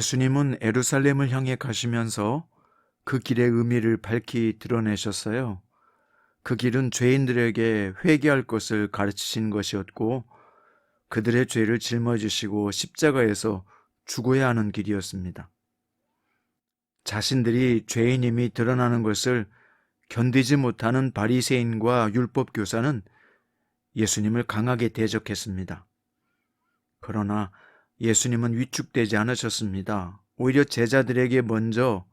예수님은 예루살렘을 향해 가시면서 그 길의 의미를 밝히 드러내셨어요. 그 길은 죄인들에게 회개할 것을 가르치신 것이었고, 그들의 죄를 짊어지시고 십자가에서 죽어야 하는 길이었습니다. 자신들이 죄인임이 드러나는 것을 견디지 못하는 바리새인과 율법 교사는 예수님을 강하게 대적했습니다. 그러나 예수님은 위축되지 않으셨습니다. 오히려 제자들에게 먼저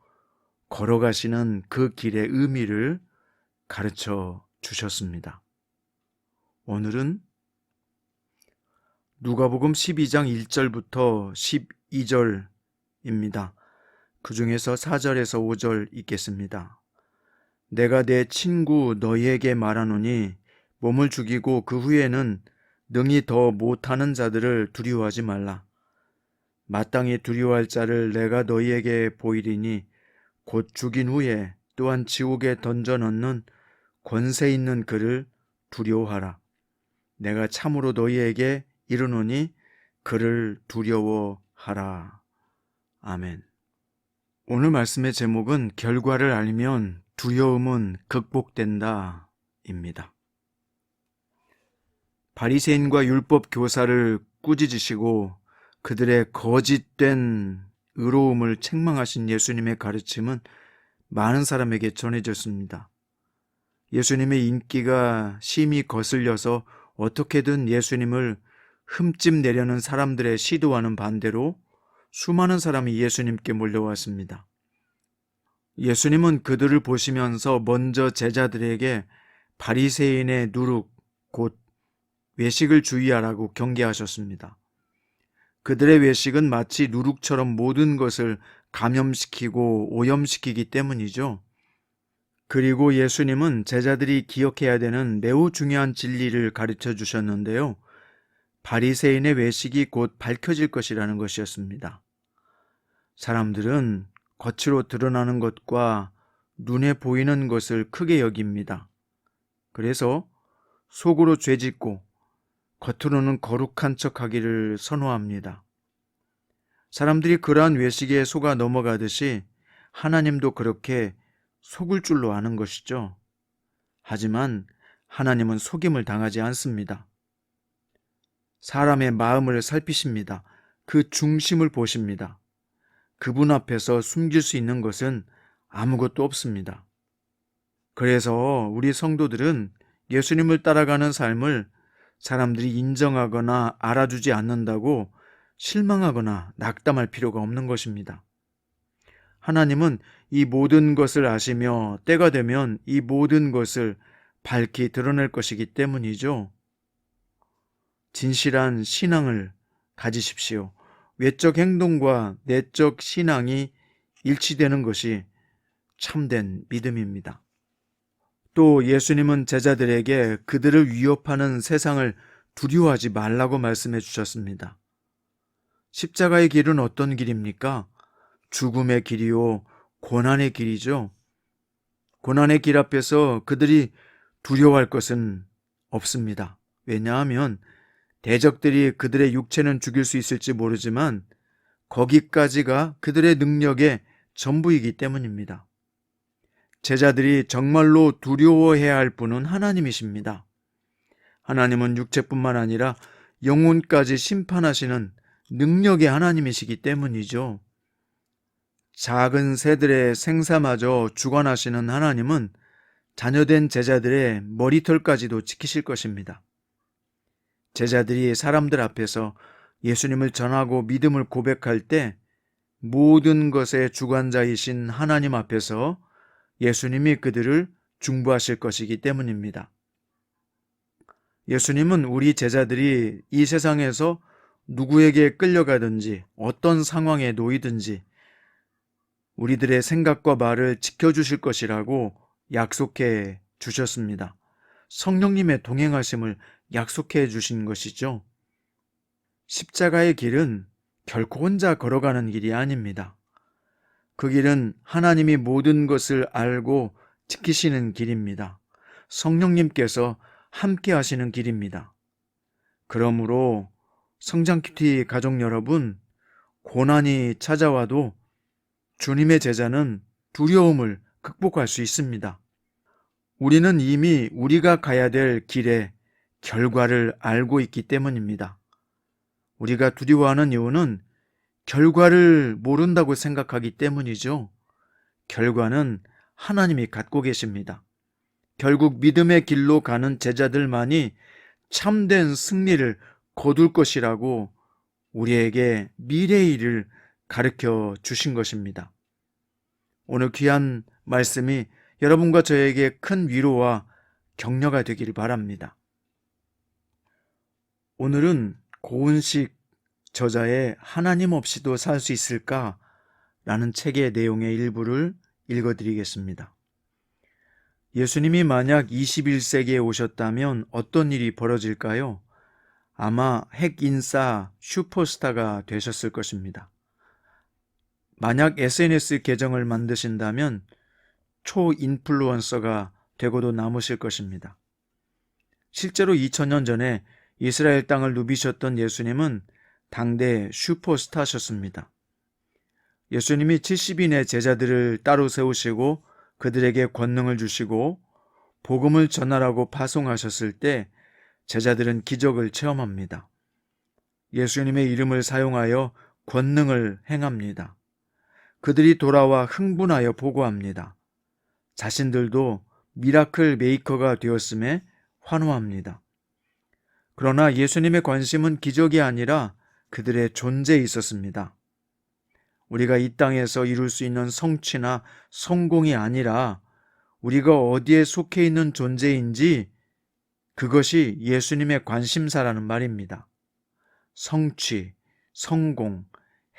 걸어가시는 그 길의 의미를 가르쳐 주셨습니다. 오늘은 누가복음 12장 1절부터 12절입니다. 그 중에서 4절에서 5절 읽겠습니다. 내가 내 친구 너희에게 말하노니 몸을 죽이고 그 후에는 능히 더 못하는 자들을 두려워하지 말라. 마땅히 두려워할 자를 내가 너희에게 보이리니 곧 죽인 후에 또한 지옥에 던져 넣는 권세 있는 그를 두려워하라. 내가 참으로 너희에게 이르노니 그를 두려워하라. 아멘. 오늘 말씀의 제목은 결과를 알면 두려움은 극복된다 입니다. 바리새인과 율법 교사를 꾸짖으시고 그들의 거짓된 의로움을 책망하신 예수님의 가르침은 많은 사람에게 전해졌습니다. 예수님의 인기가 심히 거슬려서 어떻게든 예수님을 흠집내려는 사람들의 시도와는 반대로 수많은 사람이 예수님께 몰려왔습니다. 예수님은 그들을 보시면서 먼저 제자들에게 바리새인의 누룩, 곧 외식을 주의하라고 경계하셨습니다. 그들의 외식은 마치 누룩처럼 모든 것을 감염시키고 오염시키기 때문이죠. 그리고 예수님은 제자들이 기억해야 되는 매우 중요한 진리를 가르쳐 주셨는데요. 바리새인의 외식이 곧 밝혀질 것이라는 것이었습니다. 사람들은 겉으로 드러나는 것과 눈에 보이는 것을 크게 여깁니다. 그래서 속으로 죄짓고 겉으로는 거룩한 척하기를 선호합니다. 사람들이 그러한 외식에 속아 넘어가듯이 하나님도 그렇게 속을 줄로 아는 것이죠. 하지만 하나님은 속임을 당하지 않습니다. 사람의 마음을 살피십니다. 그 중심을 보십니다. 그분 앞에서 숨길 수 있는 것은 아무것도 없습니다. 그래서 우리 성도들은 예수님을 따라가는 삶을 사람들이 인정하거나 알아주지 않는다고 실망하거나 낙담할 필요가 없는 것입니다. 하나님은 이 모든 것을 아시며 때가 되면 이 모든 것을 밝히 드러낼 것이기 때문이죠. 진실한 신앙을 가지십시오. 외적 행동과 내적 신앙이 일치되는 것이 참된 믿음입니다. 또 예수님은 제자들에게 그들을 위협하는 세상을 두려워하지 말라고 말씀해 주셨습니다. 십자가의 길은 어떤 길입니까? 죽음의 길이요, 고난의 길이죠. 고난의 길 앞에서 그들이 두려워할 것은 없습니다. 왜냐하면 대적들이 그들의 육체는 죽일 수 있을지 모르지만 거기까지가 그들의 능력의 전부이기 때문입니다. 제자들이 정말로 두려워해야 할 분은 하나님이십니다. 하나님은 육체뿐만 아니라 영혼까지 심판하시는 능력의 하나님이시기 때문이죠. 작은 새들의 생사마저 주관하시는 하나님은 자녀된 제자들의 머리털까지도 지키실 것입니다. 제자들이 사람들 앞에서 예수님을 전하고 믿음을 고백할 때 모든 것의 주관자이신 하나님 앞에서 예수님이 그들을 중보하실 것이기 때문입니다. 예수님은 우리 제자들이 이 세상에서 누구에게 끌려가든지 어떤 상황에 놓이든지 우리들의 생각과 말을 지켜주실 것이라고 약속해 주셨습니다. 성령님의 동행하심을 약속해 주신 것이죠. 십자가의 길은 결코 혼자 걸어가는 길이 아닙니다. 그 길은 하나님이 모든 것을 알고 지키시는 길입니다. 성령님께서 함께 하시는 길입니다. 그러므로 성장큐티 가족 여러분, 고난이 찾아와도 주님의 제자는 두려움을 극복할 수 있습니다. 우리는 이미 우리가 가야 될 길의 결과를 알고 있기 때문입니다. 우리가 두려워하는 이유는 결과를 모른다고 생각하기 때문이죠. 결과는 하나님이 갖고 계십니다. 결국 믿음의 길로 가는 제자들만이 참된 승리를 거둘 것이라고 우리에게 미래의 일을 가르쳐 주신 것입니다. 오늘 귀한 말씀이 여러분과 저에게 큰 위로와 격려가 되기를 바랍니다. 오늘은 고은식 저자의 하나님 없이도 살 수 있을까? 라는 책의 내용의 일부를 읽어드리겠습니다. 예수님이 만약 21세기에 오셨다면 어떤 일이 벌어질까요? 아마 핵인싸 슈퍼스타가 되셨을 것입니다. 만약 SNS 계정을 만드신다면 초인플루언서가 되고도 남으실 것입니다. 실제로 2000년 전에 이스라엘 땅을 누비셨던 예수님은 당대 슈퍼스타셨습니다. 예수님이 70인의 제자들을 따로 세우시고 그들에게 권능을 주시고 복음을 전하라고 파송하셨을 때 제자들은 기적을 체험합니다. 예수님의 이름을 사용하여 권능을 행합니다. 그들이 돌아와 흥분하여 보고합니다. 자신들도 미라클 메이커가 되었음에 환호합니다. 그러나 예수님의 관심은 기적이 아니라 그들의 존재에 있었습니다. 우리가 이 땅에서 이룰 수 있는 성취나 성공이 아니라 우리가 어디에 속해 있는 존재인지 그것이 예수님의 관심사라는 말입니다. 성취, 성공,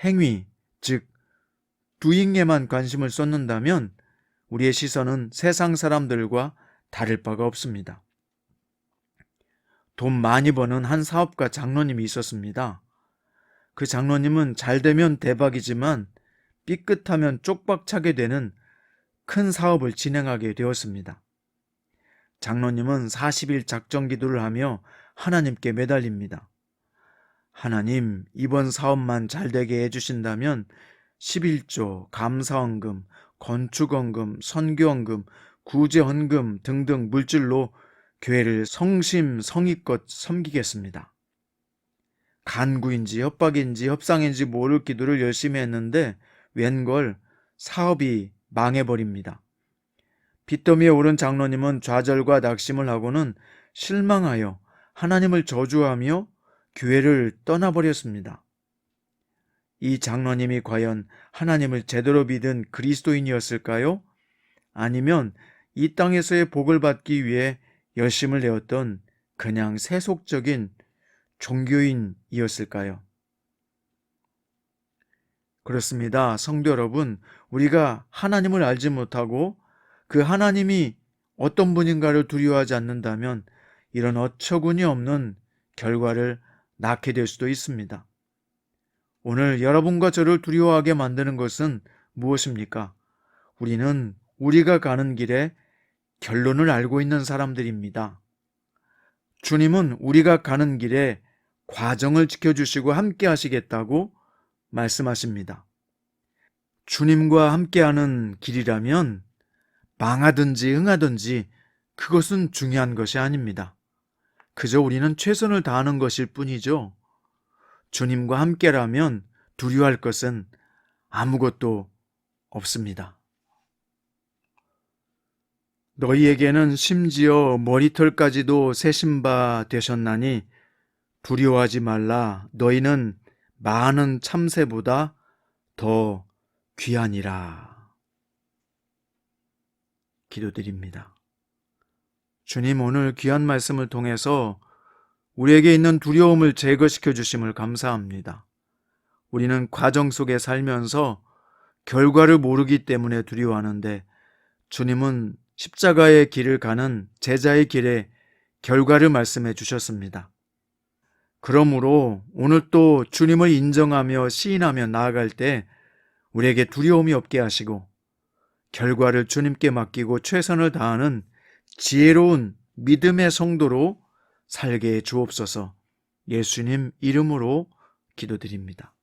행위, 즉 doing에만 관심을 쏟는다면 우리의 시선은 세상 사람들과 다를 바가 없습니다. 돈 많이 버는 한 사업가 장로님이 있었습니다. 그 장로님은 잘 되면 대박이지만 삐끗하면 쪽박차게 되는 큰 사업을 진행하게 되었습니다. 장로님은 40일 작정 기도를 하며 하나님께 매달립니다. 하나님, 이번 사업만 잘 되게 해주신다면 11조, 감사헌금, 건축헌금, 선교헌금, 구제헌금 등등 물질로 교회를 성심성의껏 섬기겠습니다. 간구인지 협박인지 협상인지 모를 기도를 열심히 했는데 웬걸 사업이 망해버립니다. 빚더미에 오른 장로님은 좌절과 낙심을 하고는 실망하여 하나님을 저주하며 교회를 떠나버렸습니다. 이 장로님이 과연 하나님을 제대로 믿은 그리스도인이었을까요? 아니면 이 땅에서의 복을 받기 위해 열심을 내었던 그냥 세속적인 종교인이었을까요? 그렇습니다. 성도 여러분, 우리가 하나님을 알지 못하고 그 하나님이 어떤 분인가를 두려워하지 않는다면 이런 어처구니 없는 결과를 낳게 될 수도 있습니다. 오늘 여러분과 저를 두려워하게 만드는 것은 무엇입니까? 우리는 우리가 가는 길에 결론을 알고 있는 사람들입니다. 주님은 우리가 가는 길에 과정을 지켜주시고 함께 하시겠다고 말씀하십니다. 주님과 함께하는 길이라면 망하든지 응하든지 그것은 중요한 것이 아닙니다. 그저 우리는 최선을 다하는 것일 뿐이죠. 주님과 함께라면 두려워할 것은 아무것도 없습니다. 너희에게는 심지어 머리털까지도 세신 바 되셨나니 두려워하지 말라. 너희는 많은 참새보다 더 귀하니라. 기도드립니다. 주님, 오늘 귀한 말씀을 통해서 우리에게 있는 두려움을 제거시켜 주심을 감사합니다. 우리는 과정 속에 살면서 결과를 모르기 때문에 두려워하는데 주님은 십자가의 길을 가는 제자의 길에 결과를 말씀해 주셨습니다. 그러므로 오늘 또 주님을 인정하며 시인하며 나아갈 때 우리에게 두려움이 없게 하시고 결과를 주님께 맡기고 최선을 다하는 지혜로운 믿음의 성도로 살게 해 주옵소서. 예수님 이름으로 기도드립니다.